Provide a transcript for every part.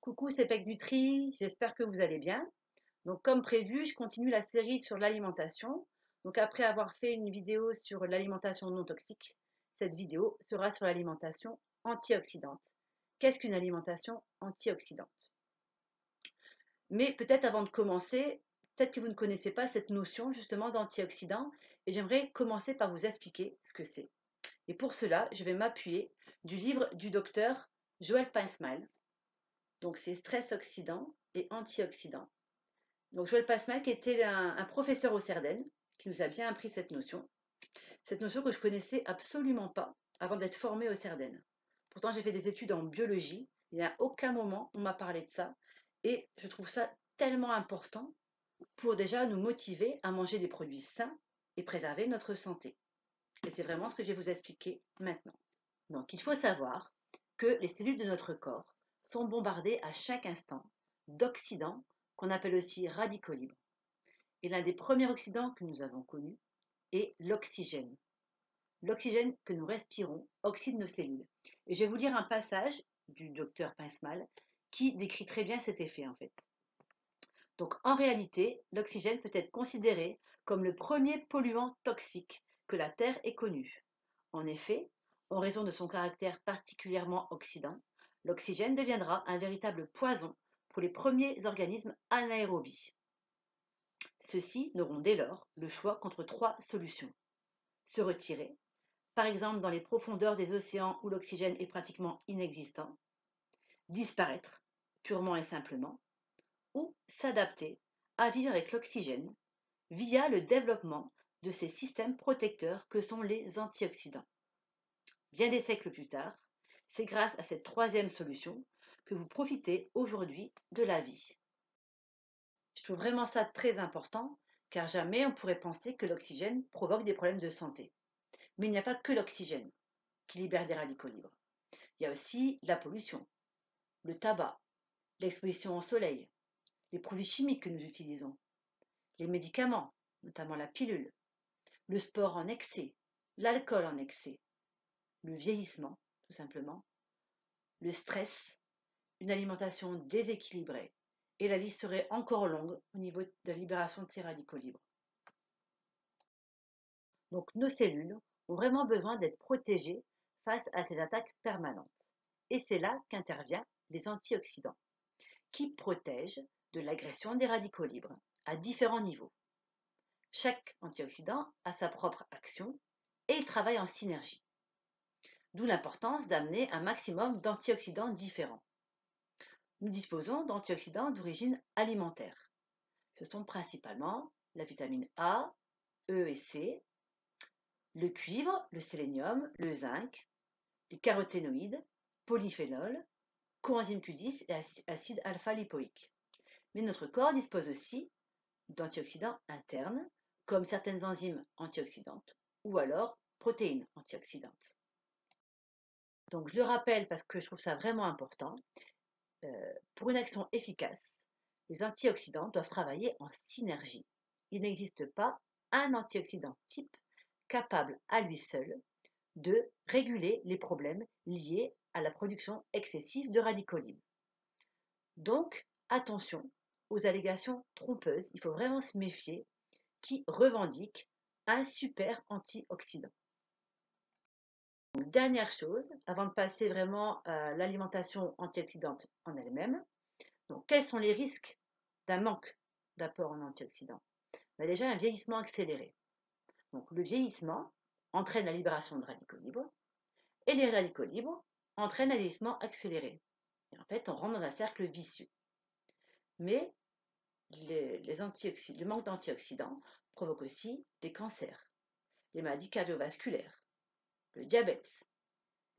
Coucou, c'est Pec Nutri, j'espère que vous allez bien. Donc comme prévu, je continue la série sur l'alimentation. Donc après avoir fait une vidéo sur l'alimentation non toxique, cette vidéo sera sur l'alimentation antioxydante. Qu'est-ce qu'une alimentation antioxydante? Mais peut-être avant de commencer, peut-être que vous ne connaissez pas cette notion justement d'antioxydant et j'aimerais commencer par vous expliquer ce que c'est. Et pour cela, je vais m'appuyer du livre du docteur Joël Painsmal. Donc c'est stress oxydant et antioxydant. Donc Joël Pasmal qui était un professeur au Cerdaine, qui nous a bien appris cette notion que je connaissais absolument pas avant d'être formée au Cerdaine. Pourtant j'ai fait des études en biologie, il n'y a aucun moment on m'a parlé de ça, et je trouve ça tellement important pour déjà nous motiver à manger des produits sains et préserver notre santé. Et c'est vraiment ce que je vais vous expliquer maintenant. Donc il faut savoir que les cellules de notre corps sont bombardées à chaque instant d'oxydants qu'on appelle aussi radicaux libres. Et l'un des premiers oxydants que nous avons connus est l'oxygène. L'oxygène que nous respirons oxyde nos cellules. Et je vais vous lire un passage du docteur Painsmal qui décrit très bien cet effet en fait. Donc en réalité, l'oxygène peut être considéré comme le premier polluant toxique que la Terre ait connu. En effet, en raison de son caractère particulièrement oxydant, l'oxygène deviendra un véritable poison pour les premiers organismes anaérobies. Ceux-ci n'auront dès lors le choix contre trois solutions. Se retirer, par exemple dans les profondeurs des océans où l'oxygène est pratiquement inexistant, disparaître, purement et simplement, ou s'adapter à vivre avec l'oxygène via le développement de ces systèmes protecteurs que sont les antioxydants. Bien des siècles plus tard, c'est grâce à cette troisième solution que vous profitez aujourd'hui de la vie. Je trouve vraiment ça très important, car jamais on pourrait penser que l'oxygène provoque des problèmes de santé. Mais il n'y a pas que l'oxygène qui libère des radicaux libres. Il y a aussi la pollution, le tabac, l'exposition au soleil, les produits chimiques que nous utilisons, les médicaments, notamment la pilule, le sport en excès, l'alcool en excès, le vieillissement, tout simplement, le stress, une alimentation déséquilibrée, et la liste serait encore longue au niveau de la libération de ces radicaux libres. Donc nos cellules ont vraiment besoin d'être protégées face à ces attaques permanentes. Et c'est là qu'interviennent les antioxydants, qui protègent de l'agression des radicaux libres à différents niveaux. Chaque antioxydant a sa propre action et il travaille en synergie. D'où l'importance d'amener un maximum d'antioxydants différents. Nous disposons d'antioxydants d'origine alimentaire. Ce sont principalement la vitamine A, E et C, le cuivre, le sélénium, le zinc, les caroténoïdes, polyphénols, coenzyme Q10 et acide alpha-lipoïque. Mais notre corps dispose aussi d'antioxydants internes, comme certaines enzymes antioxydantes ou alors protéines antioxydantes. Donc je le rappelle parce que je trouve ça vraiment important. Pour une action efficace, les antioxydants doivent travailler en synergie. Il n'existe pas un antioxydant type capable à lui seul de réguler les problèmes liés à la production excessive de radicaux libres. Donc, attention aux allégations trompeuses, il faut vraiment se méfier, qui revendiquent un super antioxydant. Donc, dernière chose, avant de passer vraiment à l'alimentation antioxydante en elle-même, donc quels sont les risques d'un manque d'apport en antioxydants? Déjà, un vieillissement accéléré. Donc, le vieillissement entraîne la libération de radicaux libres, et les radicaux libres entraînent un vieillissement accéléré. Et en fait, on rentre dans un cercle vicieux. Mais le manque d'antioxydants provoque aussi des cancers, les maladies cardiovasculaires, le diabète,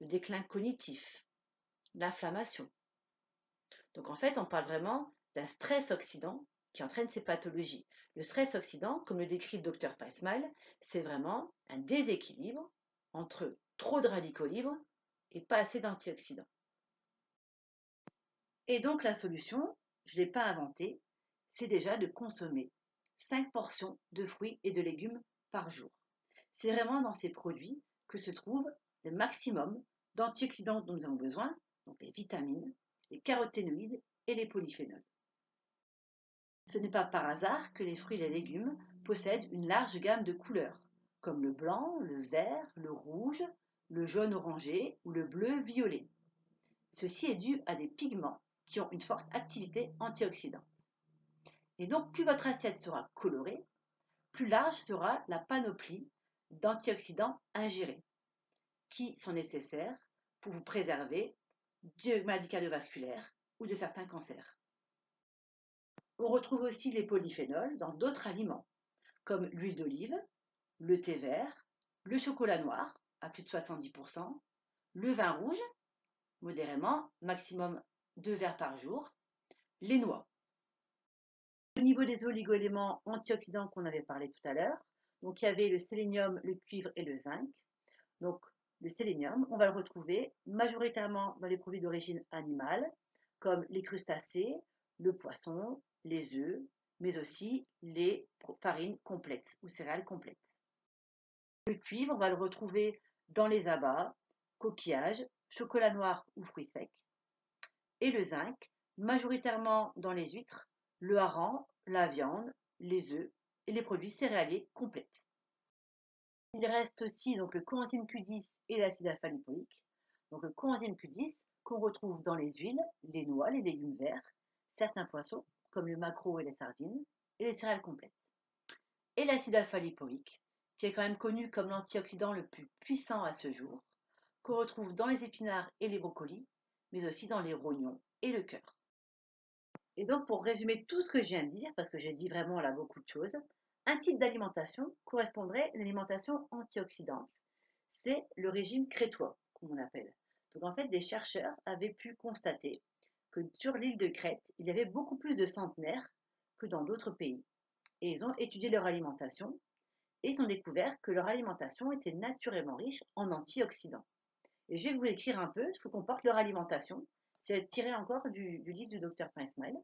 le déclin cognitif, l'inflammation. Donc en fait, on parle vraiment d'un stress oxydant qui entraîne ces pathologies. Le stress oxydant, comme le décrit le docteur Painsmal, c'est vraiment un déséquilibre entre trop de radicaux libres et pas assez d'antioxydants. Et donc la solution, je ne l'ai pas inventée, c'est déjà de consommer 5 portions de fruits et de légumes par jour. C'est vraiment dans ces produits que se trouve le maximum d'antioxydants dont nous avons besoin, donc les vitamines, les caroténoïdes et les polyphénols. Ce n'est pas par hasard que les fruits et les légumes possèdent une large gamme de couleurs, comme le blanc, le vert, le rouge, le jaune orangé ou le bleu violet. Ceci est dû à des pigments qui ont une forte activité antioxydante. Et donc, plus votre assiette sera colorée, plus large sera la panoplie d'antioxydants ingérés, qui sont nécessaires pour vous préserver de maladies cardiovasculaires ou de certains cancers. On retrouve aussi les polyphénols dans d'autres aliments, comme l'huile d'olive, le thé vert, le chocolat noir à plus de 70%, le vin rouge, modérément, maximum 2 verres par jour, les noix. Au niveau des oligo-éléments antioxydants qu'on avait parlé tout à l'heure, donc il y avait le sélénium, le cuivre et le zinc. Donc le sélénium, on va le retrouver majoritairement dans les produits d'origine animale, comme les crustacés, le poisson, les œufs, mais aussi les farines complètes ou céréales complètes. Le cuivre, on va le retrouver dans les abats, coquillages, chocolat noir ou fruits secs. Et le zinc, majoritairement dans les huîtres, le hareng, la viande, les œufs et les produits céréaliers complets. Il reste aussi donc le coenzyme Q10 et l'acide alpha-lipoïque. Donc le coenzyme Q10 qu'on retrouve dans les huiles, les noix, les légumes verts, certains poissons comme le maquereau et les sardines et les céréales complètes. Et l'acide alpha-lipoïque qui est quand même connu comme l'antioxydant le plus puissant à ce jour, qu'on retrouve dans les épinards et les brocolis, mais aussi dans les rognons et le cœur. Et donc pour résumer tout ce que je viens de dire, parce que j'ai dit vraiment là beaucoup de choses, un type d'alimentation correspondrait à une alimentation antioxydante. C'est le régime crétois, comme on l'appelle. Donc en fait, des chercheurs avaient pu constater que sur l'île de Crète, il y avait beaucoup plus de centenaires que dans d'autres pays. Et ils ont étudié leur alimentation et ils ont découvert que leur alimentation était naturellement riche en antioxydants. Et je vais vous écrire un peu ce que comporte leur alimentation. C'est tiré encore du livre du Dr Prince Smile.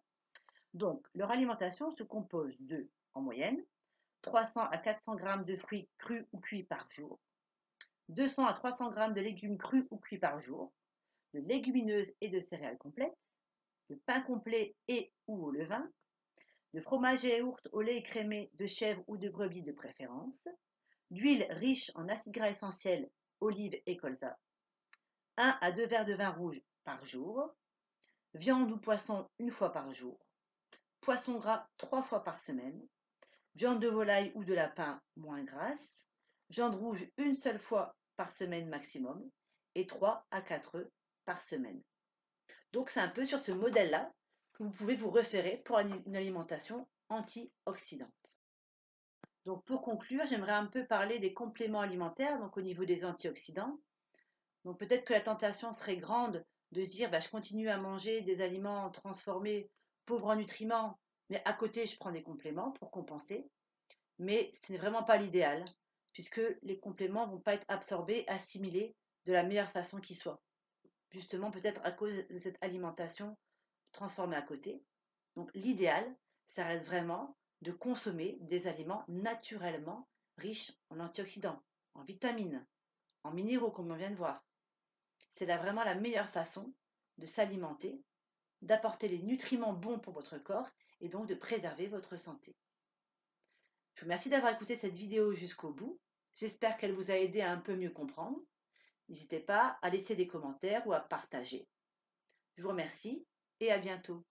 Donc, leur alimentation se compose de, en moyenne, 300 à 400 grammes de fruits crus ou cuits par jour, 200 à 300 grammes de légumes crus ou cuits par jour, de légumineuses et de céréales complètes, de pain complet et ou au levain, de fromage et yaourt au lait écrémé de chèvre ou de brebis de préférence, d'huile riche en acides gras essentiels, olive et colza, 1 à 2 verres de vin rouge par jour, viande ou poisson une fois par jour, poisson gras 3 fois par semaine, viande de volaille ou de lapin moins grasse, viande rouge une seule fois par semaine maximum et 3 à 4 œufs par semaine. Donc c'est un peu sur ce modèle-là que vous pouvez vous référer pour une alimentation antioxydante. Donc pour conclure, j'aimerais un peu parler des compléments alimentaires, donc au niveau des antioxydants. Donc peut-être que la tentation serait grande de se dire je continue à manger des aliments transformés, pauvres en nutriments, mais à côté je prends des compléments pour compenser. Mais ce n'est vraiment pas l'idéal, puisque les compléments ne vont pas être absorbés, assimilés de la meilleure façon qui soit. Justement, peut-être à cause de cette alimentation transformée à côté. Donc l'idéal, ça reste vraiment de consommer des aliments naturellement riches en antioxydants, en vitamines, en minéraux, comme on vient de voir. C'est là vraiment la meilleure façon de s'alimenter, d'apporter les nutriments bons pour votre corps et donc de préserver votre santé. Je vous remercie d'avoir écouté cette vidéo jusqu'au bout. J'espère qu'elle vous a aidé à un peu mieux comprendre. N'hésitez pas à laisser des commentaires ou à partager. Je vous remercie et à bientôt.